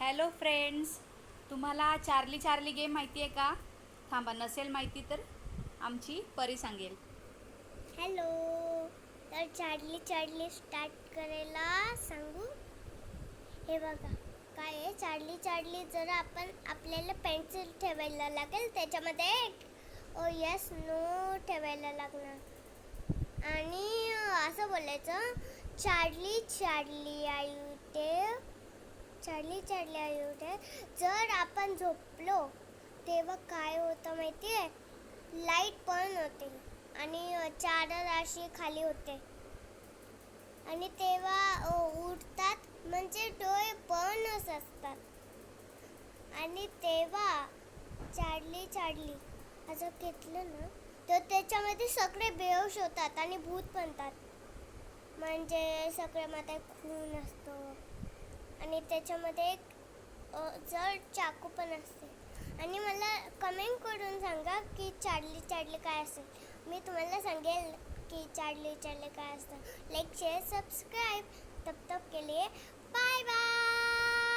Hello friends, तुम्हाला Charlie Charlie game माहिती आहे का? थांबा, नसेल माहिती तर आमची परी सांगेल. हॅलो. तर चार्ली चार्ली स्टार्ट करायला सांगू. हे बघा काय आहे. चार्ली चार्ली जर आपण आपल्याला पेन्सिल ठेवायला लागेल त्याच्यामध्ये यस नो ठेवायला लागणार आणि असं बोलायचं, Charlie Charlie are you there, Charlie Charlie are you there. जर आपण झोपलो तेव्हा काय होतं माहिती आहे? लाईट पण होते आणि चादर अशी खाली होते आणि तेव्हा उठतात म्हणजे डोळे बंदच असतात आणि तेव्हा चार्ली चार्ली असं घेतलं ना तर त्याच्यामध्ये सगळे बेहोश होतात आणि भूत बनतात. म्हणजे सगळ्यामध्ये खून असतो आणि त्याच्यामध्ये एक जड चाकू पण असते. आणि मला कमेंट करून सांगा की चार्ली चार्ली काय असेल. मी तुम्हाला सांगेल की चार्ली चार्ली काय असतं. Like share